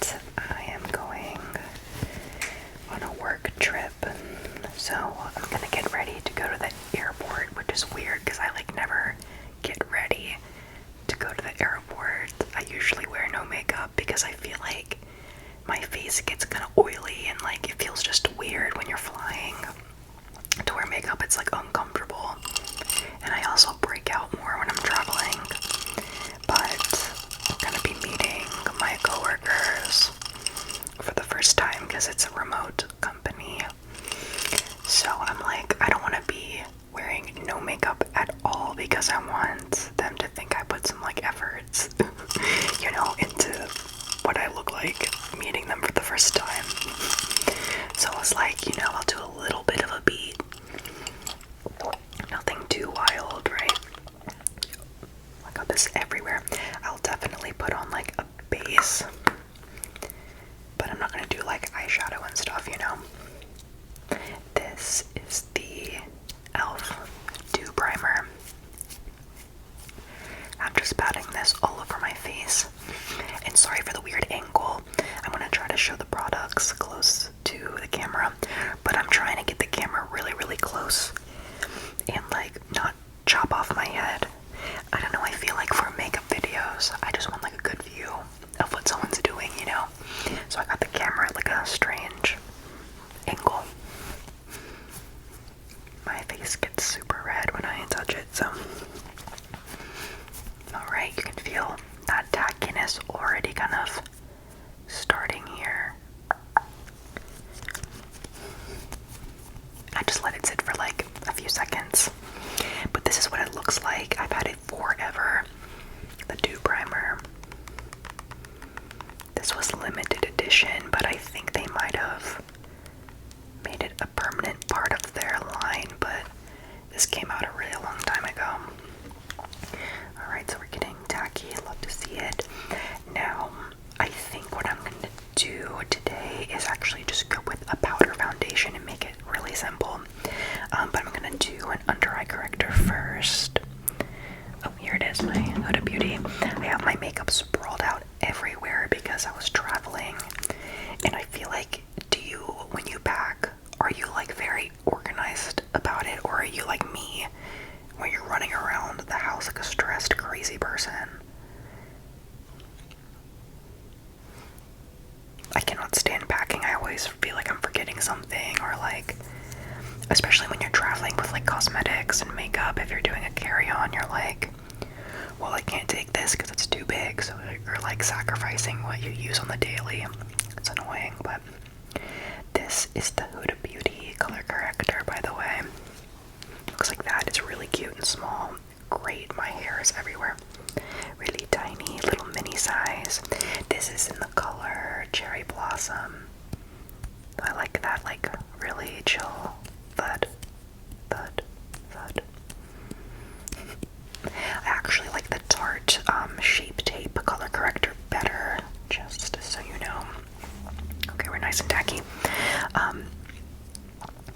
tonight I am going on a work trip, so I'm gonna get ready to go to the airport, which is weird because I like never get ready to go to the airport. I usually wear no makeup because I feel like my face gets kind of oily and like it feels just weird when you're flying. To wear makeup, it's like uncomfortable, and I also break out more when I'm traveling. But I'm gonna be meeting my coworkers for the first time because it's a remote company. So I'm like, I don't want to be wearing no makeup at all because I want them to think I put some like efforts, you know, into what I look like meeting them for the first time. So I was like, you know, I'll do a little bit of a beat. Nothing too wild, right? I got this everywhere. I'll definitely put on like a base, but I'm not gonna do like eyeshadow and stuff, you know. This is the e.l.f. Dew Primer. I'm just patting this all over my face. And sorry for the weird angle. I'm gonna try to show the products close to the camera, but I'm trying to get the camera really, really close and like not chop off my head. I don't know, I feel like for makeup videos, I just want like a good view of what someone's doing, you know? So I got the camera at like a strange angle. My face gets super red when I touch it, so. Alright, you can feel that tackiness already kind of starting here. I just let it sit for like a few seconds. But this is what it looks like. I've had it forever. The Dew Primer. This was limited edition, but I think they might have made it a permanent part of their line, but this came out a really long time ago. Alright, so we're getting tacky. Love to see it. Now, I think what I'm going to do today is actually just go with a powder foundation and make it really simple. But I'm going to do an under eye corrector first. Oh, here it is, my Huda Beauty. I have my makeup sprawled out everywhere because I was traveling. And I feel like, when you pack, are you like very organized about it? Or are you like me, where you're running around the house like a stressed, crazy person? I cannot stand packing. I always feel like I'm forgetting something, or like, especially when you're traveling with like cosmetics and makeup, if you're doing a carry-on, you're like, well, I can't take this because it's too big, so you're like sacrificing what you use on the daily. It's annoying, but this is the Huda Beauty color corrector, by the way. Looks like that. It's really cute and small. Great. My hair is everywhere. Really tiny, little mini size. This is in the color Cherry Blossom. I like that, like, really chill thud, thud, thud. I actually like the Tarte Shape Tape color corrector better, just so you know. Okay, we're nice and tacky.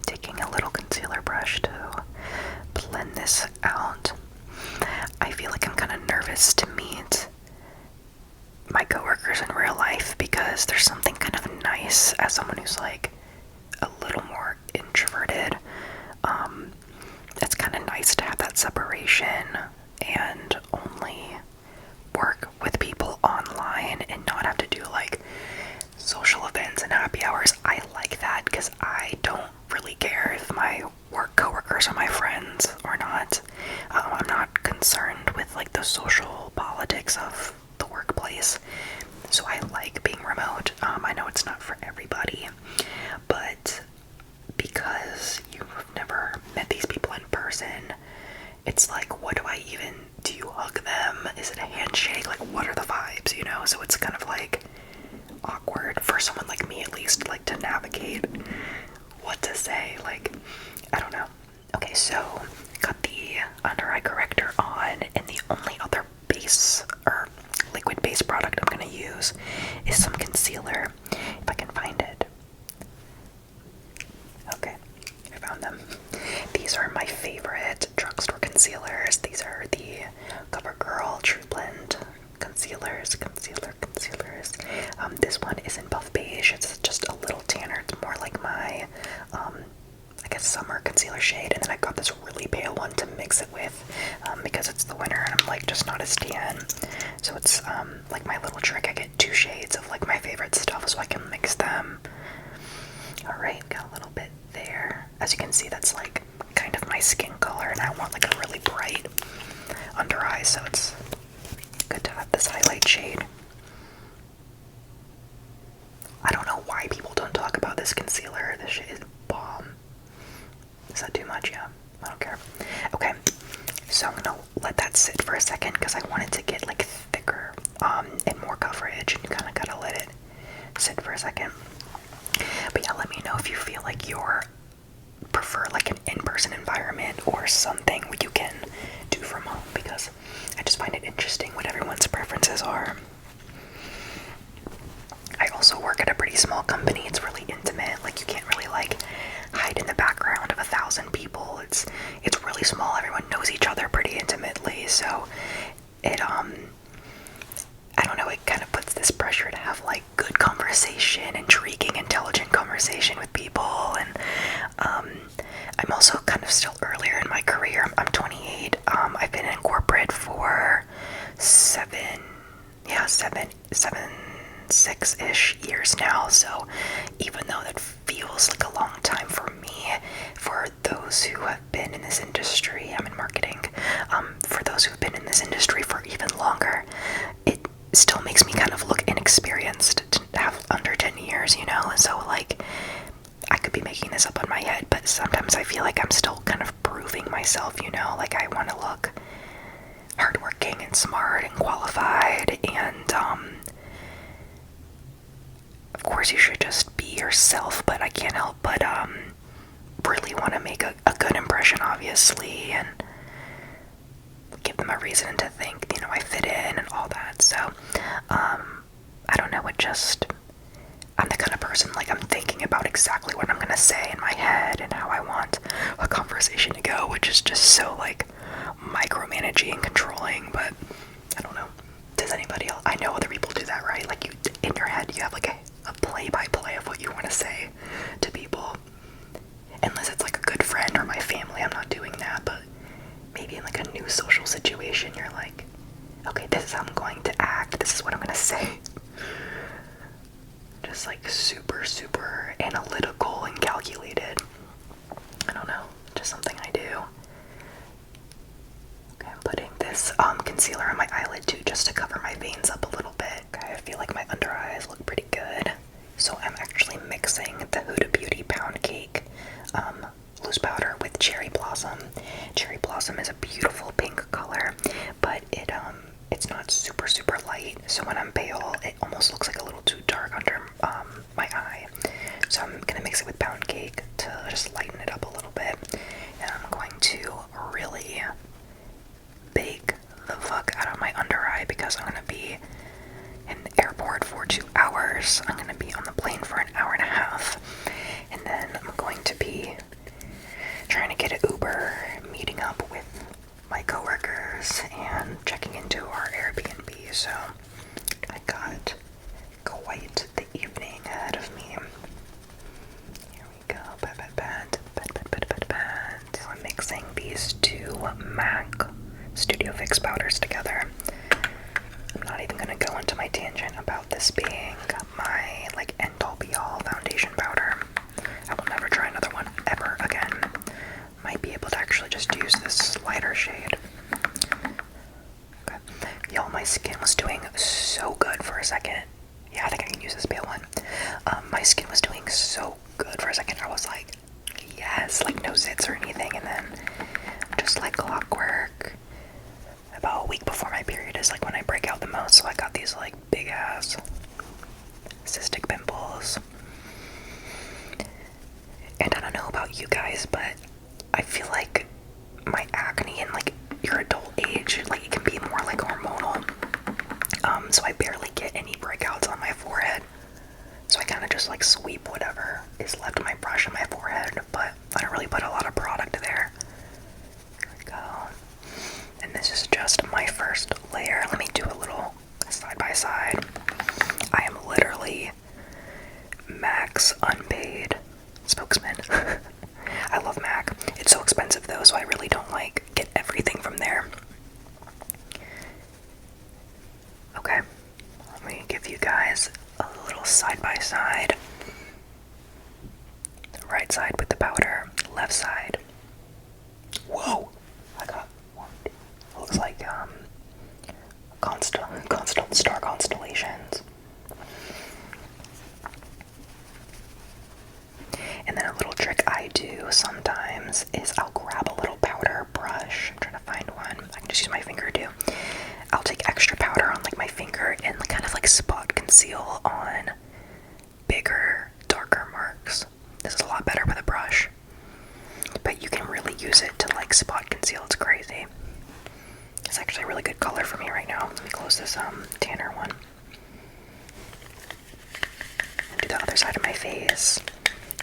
Taking a little concealer brush to blend this out. I feel like I'm kind of nervous to meet my coworkers in real life because there's something kind of nice as someone who's like a little more introverted. It's kind of nice to have that separation and only work with people online and not have to do like social events and happy hours. I like that because I don't really care if my work coworkers are my friends or not. I'm not concerned with like the social politics of the workplace, so I like being remote. I know it's not for everybody, but because you've never met these people in person, it's like, what do you hug them? Is it a handshake? Like, what are the vibes, you know? So it's kind of like awkward for someone like me, at least, like to navigate what to say. Like, I don't know. Okay, so got the under eye corrector on, and the only other base or liquid base product I'm gonna use is some concealer, if I can find it. Okay, I found them. These are my favorite drugstore concealers. These are the CoverGirl True Blend concealers. This one isn't buff beige, it's just a little tanner. It's more like my, I guess, summer concealer shade. And then I got this really pale one to mix it with, because it's the winter and I'm like just not as tan. So it's like my little trick. I get 2 shades of like my favorite stuff so I can mix them. Alright, got a little bit there. As you can see, that's like kind of my skin color, and I want like a really bright under eye, so it's good to have this highlight shade. I don't know why people don't talk about this concealer. This shit is bomb. Is that too much? Yeah, I don't care. Okay, so I'm gonna let that sit for a second because I want it to get like thicker and more coverage, and you kind of gotta let it sit for a second. But yeah, let me know if you feel like you prefer like an in-person environment or something you can do from home, because I just find it interesting what everyone's preferences are. I also work at a pretty small company. It's really intimate. Like, you can't really like hide in the background of 1,000 people. It's really small. Everyone knows each other pretty intimately, so it I don't know, it kind of puts this pressure to have like good conversation, intriguing, intelligent conversation with people. And I'm also kind of still earlier in my career. I'm 28. I've been in corporate for 6-ish years now. So even though that feels like a long time for me, for those who have been in this industry, I'm in marketing, for those who've been in this industry for even longer, it still makes me kind of look inexperienced to have under 10 years, you know? So like, I could be making this up on my head, but sometimes I feel like I'm still kind of proving myself, you know? Like, I want to look hardworking and smart and qualified, and of course you should just be yourself, but I can't help but really want to make a good impression, obviously, and give them a reason to think, you know, I fit in and all that. So I don't know, I'm the kind of person, like, I'm thinking about exactly what I'm gonna say in my head and how I want a conversation to go, which is just so like micromanaging and controlling. But I don't know, does anybody else? I know other people do that, right? Like, you, in your head, you have like a play-by-play of what you want to say to people, unless it's like a good friend or my family. I'm not doing that, but maybe in like a new social situation, you're like, okay, this is how I'm going to act, this is what I'm gonna say. Just like super, super analytical and calculated. I don't know, just something I do. Okay, I'm putting this concealer on my eyelid too, just to cover my veins up a little bit. Okay, I feel like my under eyes look pretty good. So I'm actually mixing the Huda Beauty Pound Cake loose powder with Cherry Blossom. Cherry Blossom is a beautiful pink color, but it's not super, super light. So when I'm pale, it almost looks like a little too dark under my eye. So I'm gonna mix it with Pound Cake to just lighten it up a little bit. And I'm going to really bake the fuck out of my under eye, because I'm gonna be in the airport for 2 hours. I'm gonna be on the plane for an hour and a half. And then I'm going to be trying to get an Uber, meeting up with my coworkers, and checking into our Airbnb. So I got quite the evening ahead of me. Here we go. So I'm mixing these 2 MAC Studio Fix powders together. I'm not even gonna go into my tangent about this being my like end-all be-all foundation powder. I will never try another one ever again. Might be able to actually just use this lighter shade. Okay. Y'all, my skin was doing so good for a second. Yeah, I think I can use this pale one. My skin was doing so good for a second. I was like, yes, like no zits or anything, and then just like clockwork, about a week before my period is like when I break out the most, so I got these like big ass cystic pimples. And I don't know about you guys, but I feel like my acne in like your adult age, like it can be more like hormonal. So I barely get any breakouts on my forehead. So I kind of just like sweep whatever is left of my brush on my forehead, but I don't really put a lot of product there. There we go. And this is just my first layer. Let me do a little side by side. I am literally side by side. Right side with the powder, left side. Whoa! I got one. It looks like star constellations. And then a little trick I do sometimes is I'll grab a little powder brush. I'm trying to find one. I can just use my finger too. I'll take extra powder on like my finger and kind of like spot conceal on bigger, darker marks. This is a lot better with a brush. But you can really use it to like spot conceal. It's crazy. It's actually a really good color for me right now. Let me close this tanner one. Do the other side of my face.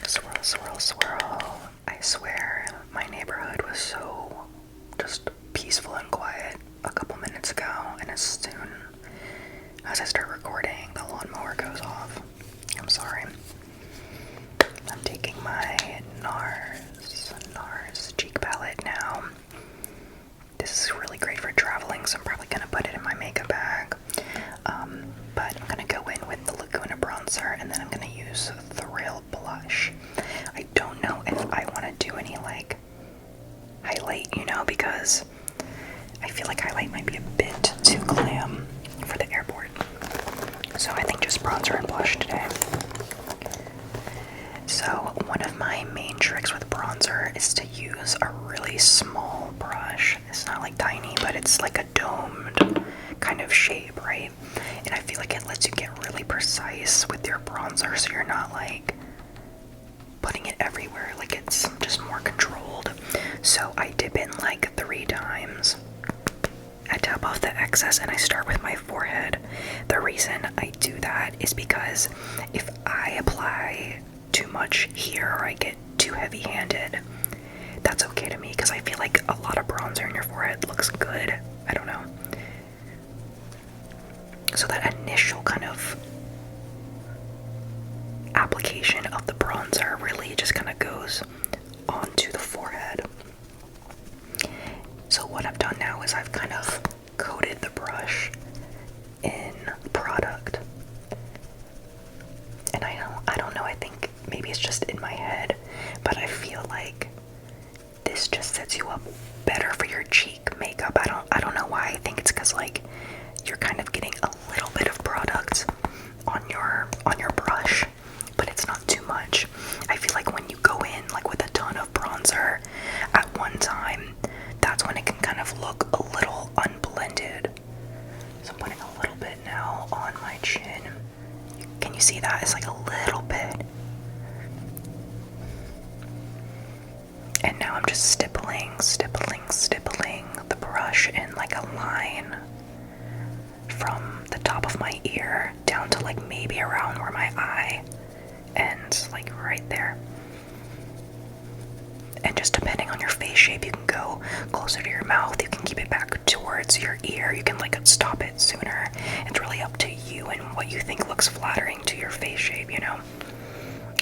Swirl, swirl, swirl. I swear, my neighborhood was so just peaceful and quiet a couple minutes ago, and as soon as I start recording, the lawnmower goes off. I'm sorry. I'm taking my NARS cheek palette now. This is really great for traveling, so I'm probably going to put it in my makeup bag. But I'm going to go in with the Laguna bronzer, and then I'm going to use Thrill blush. I don't know if I want to do any, like, highlight, you know, because I feel like highlight might be a bit too glam for the airport. So I think just bronzer and blush today. So one of my main tricks with bronzer is to use a really small brush. It's not like tiny, but it's like a domed kind of shape, right? And I feel like it lets you get really precise with your bronzer, so you're not like putting it everywhere, like it's just more controlled. So I dip in like 3 times. I tap off the excess and I start with my forehead. The reason I do that is because if I apply too much here or I get too heavy-handed, that's okay to me because I feel like a lot of bronzer in your forehead looks good. I don't know. So that initial kind of application of the bronzer really just kind of goes onto the forehead. So what I've done now is I've kind of coated the brush in product. And I don't know, I think maybe it's just in my head, but I feel like this just sets you up better for your cheek makeup. I don't know why. I think it's because like you're kind of getting a little bit of product on your brush, but it's not too much. I feel like when you go in like with a ton of bronzer at one time, that's when it can kind of look a little unblended. So I'm putting a little bit now on my chin. Can you see that? It's like a little bit. And now I'm just stippling the brush in like a line from the top of my ear down to like maybe around where my eye ends, like right there. And just depending on your face shape, you can go closer to your mouth, you can keep it back towards your ear, you can like stop it sooner. It's really up to you and what you think looks flattering to your face shape, you know?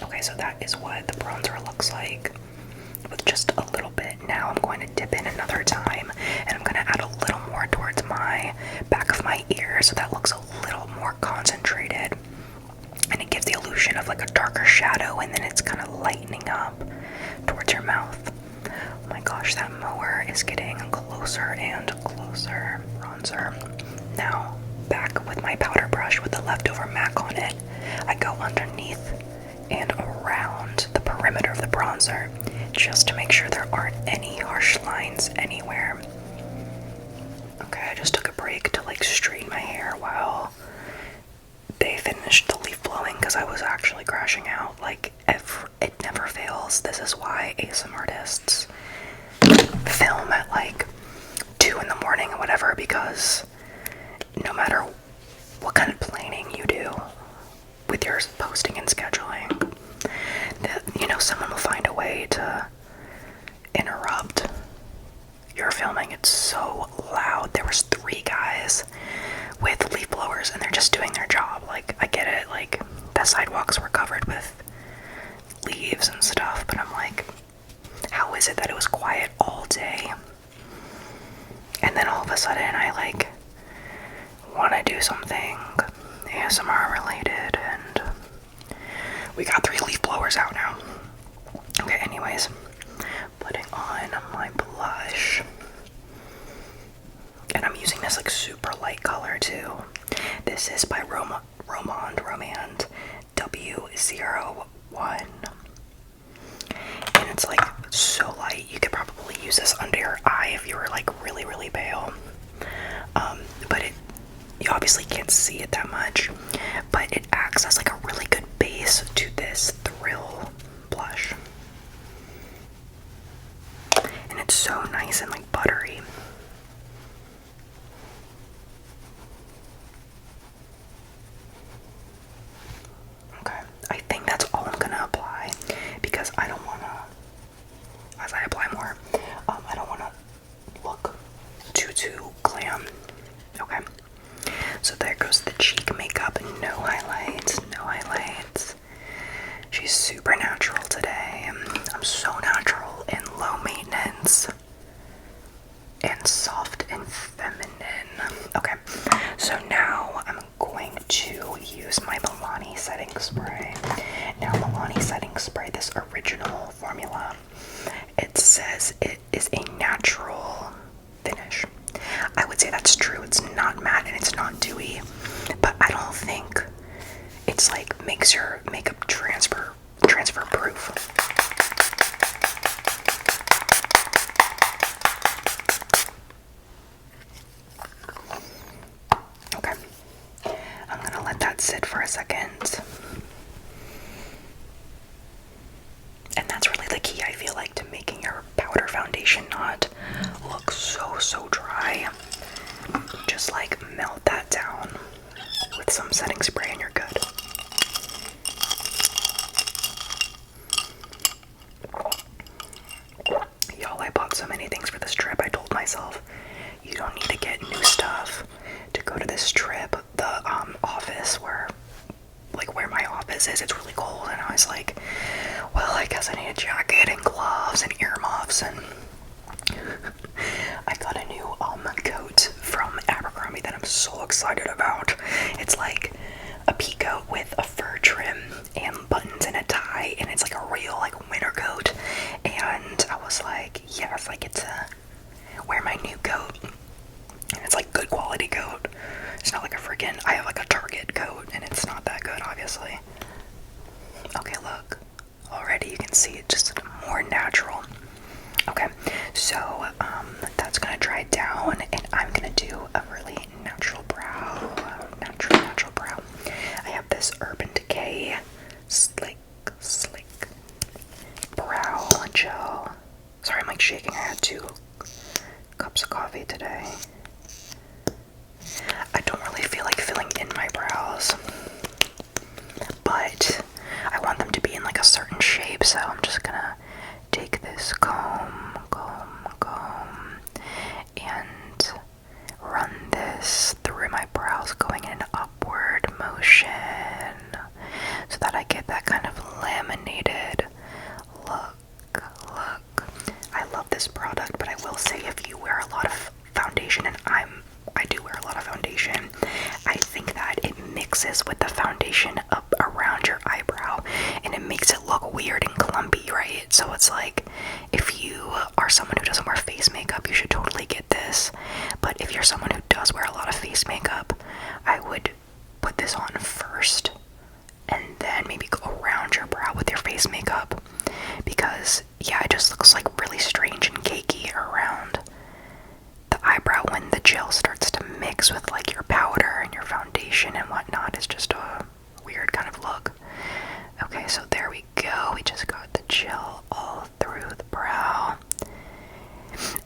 Okay, so that is what the bronzer looks like with just a little bit. Now I'm going to dip in another time and I'm going to add a little more towards my back of my ear so that looks a little more concentrated. And it gives the illusion of like a darker shadow, and then it's kind of lightening up towards your mouth. Oh my gosh, that mower is getting closer and closer. Bronzer. Now, back with my powder brush with the leftover MAC on it, I go underneath and around the perimeter of the bronzer just to make sure there aren't any harsh lines anywhere. Okay, I just took a break to like straighten my hair while they finished the leaf blowing because I was actually crashing out. Like, it never fails. This is why ASMR artists film at like 2 in the morning or whatever, because no matter what kind of planning you do with your posting and scheduling, you know, someone will find a way to interrupt your filming. It's so loud. There was 3 guys with leaf blowers and they're just doing their job. Like, I get it, like the sidewalks were covered with leaves and stuff, but I'm like, how is it that it was quiet all day and then all of a sudden I like want to do something ASMR related and contour's out now. Okay, anyways, putting on my blush. And I'm using this like super light color too. This is by Romand W01. And it's like so light. You could probably use this under your eye if you were like really, really pale. But you obviously can't see it that much. But it acts as like a really good base to this Thrill blush. And it's so nice and like buttery. Okay, I think that's all I'm gonna apply because I don't wanna, as I apply more, I don't wanna look too glam. Okay, so there goes the cheek makeup. No highlights, no highlights. She's super natural today. I'm so natural and low maintenance and soft and feminine. Okay, so now I'm going to use my Milani setting spray. Now, Milani setting spray, this original formula, it says it is a natural finish. I would say that's true. It's not matte and it's not dewy, but I don't think it's like makes your makeup transfer proof. Okay, I'm gonna let that sit for a second. And that's really the key, I feel like, to making your powder foundation not look so dry. Just like melt that down with some setting spray and you're good. Y'all, I bought so many things for this trip. I told myself, you don't need to get new stuff to go to this trip. The office where my office is, it's really cold, and I was like, well, I guess I need a jacket and gloves and earmuffs, and I got a new coat from Abercrombie that I'm so excited about. It's like a pea coat with a fur trim and buttons and a tie, and it's like a real like winter coat. And I was like, yes, I get to wear my new coat, and it's like good quality coat. It's not like I have like a Target coat, and it's not that good, obviously. Okay, look, already you can see it just more natural. Okay, so that's gonna dry down, and I'm gonna do a really natural brow. Natural brow. I have this Urban Decay slick brow gel. Sorry, I'm like shaking. I had 2 cups of coffee today. I don't really feel like filling in my brows, but I want them to be in like a certain shape, so I'm just gonna take this comb, and run this through my brows, going in an upward motion, so that I get that kind of laminated look. I love this product, but I will say, if you wear a lot of foundation, and I do wear a lot of foundation, I think that it mixes with the foundation up around your eyebrow, and it makes it look weird and clumpy, right? So it's like, if you are someone who doesn't wear face makeup, you should totally get this. But if you're someone who does wear a lot of face makeup, I would put this on first, and then maybe go around your brow with your face makeup, because yeah, it just looks like really strange and cakey around the eyebrow when the gel starts to mix with like your powder and your foundation and whatnot. It's just a weird kind of look. Okay, so there we go. We just got the gel all through the brow.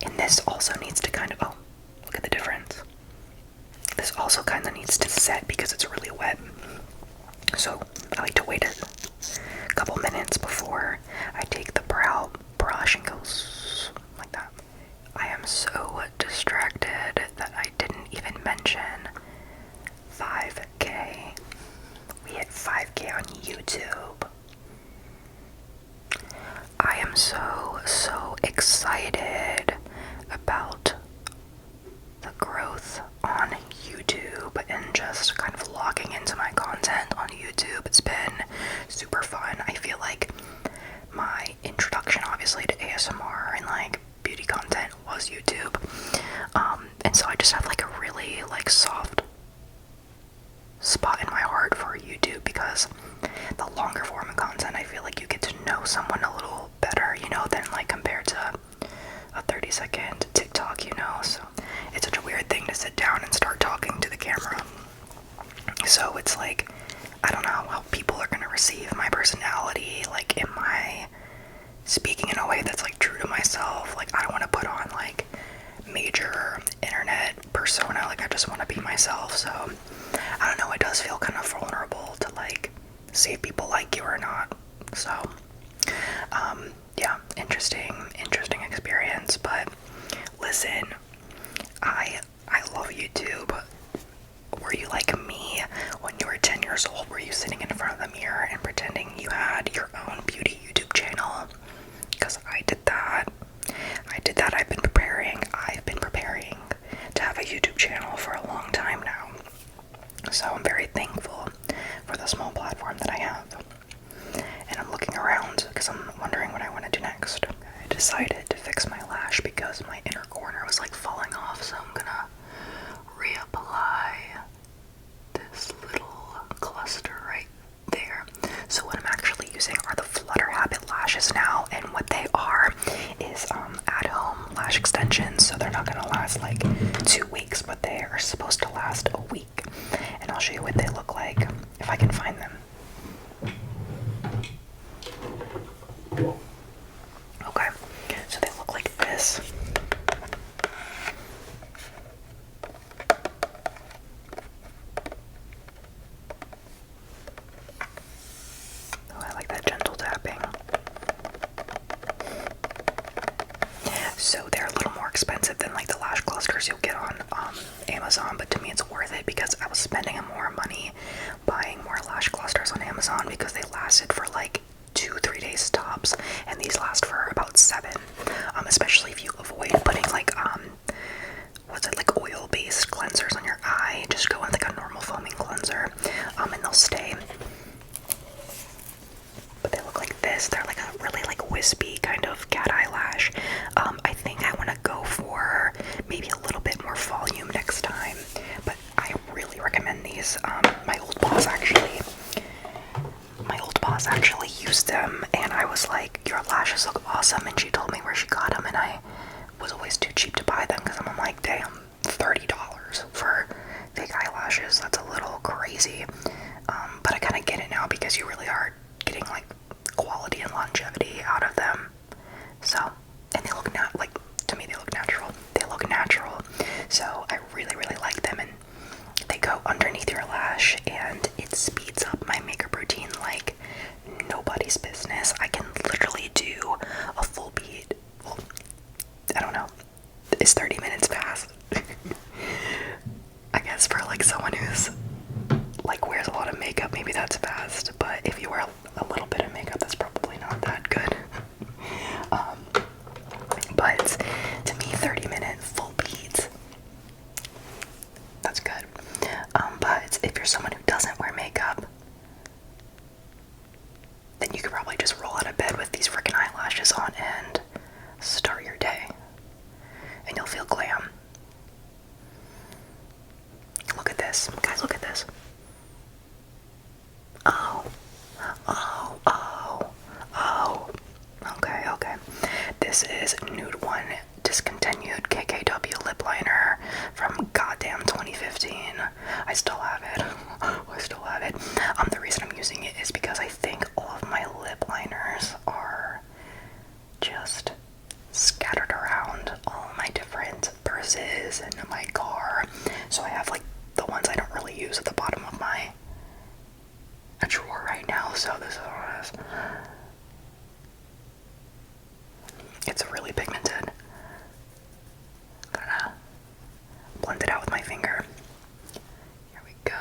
And this also needs to kind of, oh, look at the difference. This also kind of needs to set because it's really wet. So I like to wait a couple minutes before I take the brow brush and go like that. I am so distracted that I didn't even mention 5K. We hit 5K on YouTube. I am so excited about the growth on YouTube and just kind of logging into my content on YouTube. It's been super fun. I feel like the longer form of content, I feel like you get to know someone a little better, you know, than like compared to a 30-second TikTok, you know. So it's such a weird thing to sit down and start talking to the camera. So it's like, I don't know how people are gonna receive my personality. Like, am I speaking in a way that's like true to myself? Like, I don't want to put on like major internet persona. Like, I just want to be myself. So I don't know, it does feel kind of vulnerable to like see if people like you or not. So yeah, interesting experience. But listen, I love YouTube. Were you like me when you were 10 years old? Were you sitting in front of the mirror and pretending you had your own beauty YouTube channel? Because I did that. I've been preparing to have a YouTube channel for a long time now. So I'm very thankful for the small platform that I have. And I'm looking around because I'm wondering what I want to do next. I decided to fix my lash because my inner corner was like falling off, so I'm gonna reapply this little cluster right there. So what I'm actually using are the Flutter Habit lashes now, and what they are is at-home lash extensions. So they're not gonna last like 2 weeks, but they are supposed to last a week. And I'll show you what they look like if I can find them. Okay, so they look like this. Oh, I like that gentle tapping. So they're a little more expensive than like the lash clusters you'll get on Amazon, but to me it's worth it because I was spending more money buying more lash clusters on Amazon because they lasted for like 2-3 days tops, and these last for about 7. Especially if you avoid putting like like oil-based cleansers on your eye. Just go with like a normal foaming cleanser, and they'll stay. But they look like this. They're like a really like wispy kind of cat eye lash. I think I want to go for maybe a little bit more volume next time, but I really recommend these. My old boss actually used them, and I was like, your lashes look awesome, and she told me where she got them, and I was always too cheap to buy them because I'm like, damn, $30 for fake eyelashes, that's a little crazy. But I kind of get it now because you really are getting like quality and longevity out of them. So, and they look to me they look natural. So I really like them, and they go underneath your lash, and it speeds up my makeup routine like nobody's business. I can literally do a full beat. Well, I don't know. Is 30 minutes fast? I guess for like someone who's like wears a lot of makeup, maybe that's fast. But if you wear a little bit of makeup, that's probably not that good. But to me, 30-minute full beats, that's good. But if you're someone who doesn't wear makeup, then you could probably just roll out of bed with these freaking eyelashes on and start your day. And you'll feel glam. Look at this. Guys, look at this. Oh. Okay. This is Nude One Discontinued KKW Lip Liner from goddamn 2015. I still have it. The reason I'm using it is because I think all of my lip liners are just scattered around all my different purses and my car. So I have like the ones I don't really use at the bottom of my drawer right now. So this is what it is. It's really pigmented. Gonna blend it out with my finger. Here we go.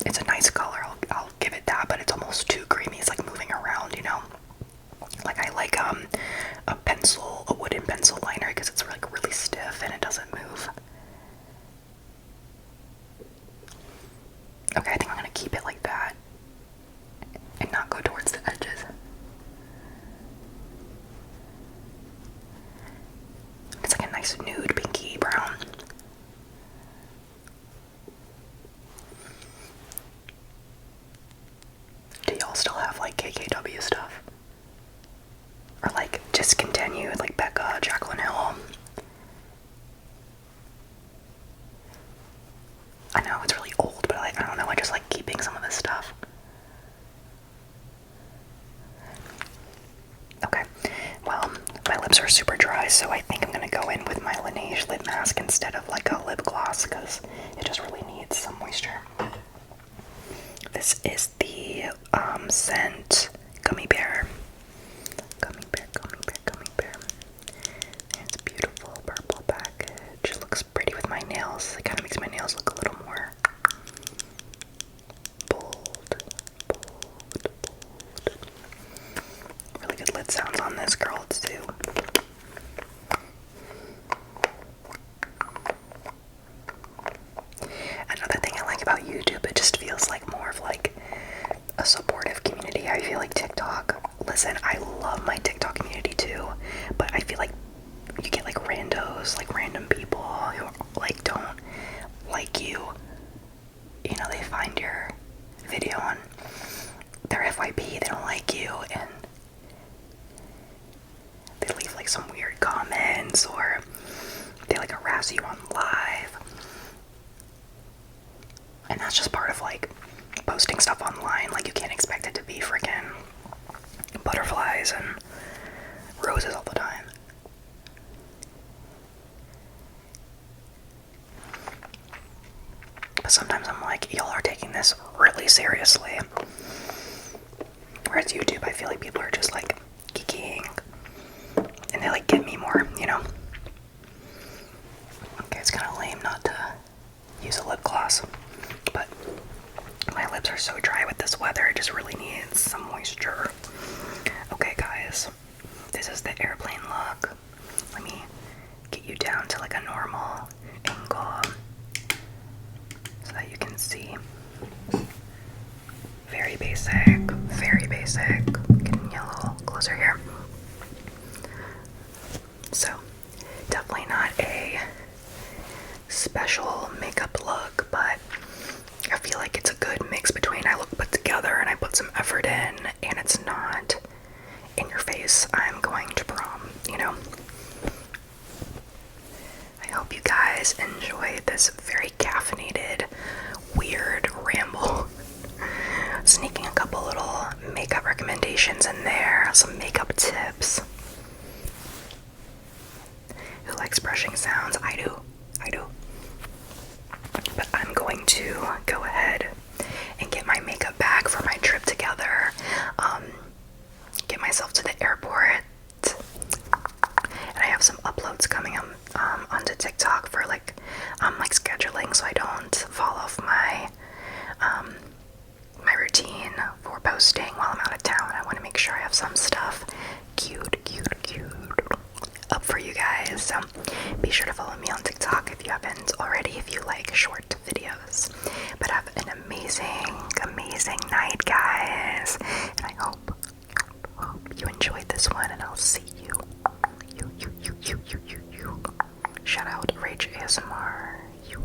It's a nice color, I'll give it that, but it's almost too creamy. It's like moving around, you know? Like I like a wooden pencil liner because it's like really stiff and it doesn't move. Okay, I think I'm gonna keep it like that and not go towards the edges. It's like a nice nude pinky brown. of like KKW stuff. Or like Discontinued, like Becca, Jaclyn Hill. I know it's really old, but like, I don't know, I just like keeping some of this stuff. Okay, well, my lips are super dry, so I think I'm gonna go in with my Laneige lip mask instead of like a lip gloss, because it just really needs some moisture. This is the scent Gummy Bear. Gummy Bear, Gummy Bear, Gummy Bear. And it's a beautiful purple package. It looks pretty with my nails. It kind of makes my nails look a little more bold. Really good lid sounds on this girl too. Another thing I like about YouTube, it just feels like more of like a supportive community. I feel like TikTok, listen, I love my TikTok community too, but I feel like you get like randos, like random people who like don't like you. You know, they find your video on their FYP, they don't like you, and they leave like some weird comments, or they like harass you on live. And that's just part of like posting stuff online. Like, you can't expect it to be freaking butterflies and roses all the time. But sometimes I'm like, y'all are taking this really seriously. Whereas YouTube, I feel like people are just like geeking and they like get me more, you know? Okay, it's kind of lame not to use a lip gloss, but my lips are so dry with this weather, it just really needs some moisture. Okay, guys, this is the airplane look. Let me get you down to like a normal angle so that you can see. Very basic, very basic. Getting you a little closer here. So, definitely not a special makeup look, but I feel like it's a good mix between I look put together and I put some effort in, and it's not in your face, I'm going to prom, you know? I hope you guys enjoyed this very caffeinated, weird ramble. Sneaking a couple little makeup recommendations in there, some makeup tips. Who likes brushing sounds? I do. But I'm going to go ahead and get my makeup bag for my trip together. Get myself to the airport. And I have some uploads coming onto TikTok for like scheduling, so I don't fall off my my routine for posting while I'm out of town. I want to make sure I have some stuff cute up for you guys. So be sure to follow me on TikTok if you haven't already, if you like short videos. But have an amazing night, guys. And I hope you enjoyed this one, and I'll see you. Shout out Rage ASMR. You.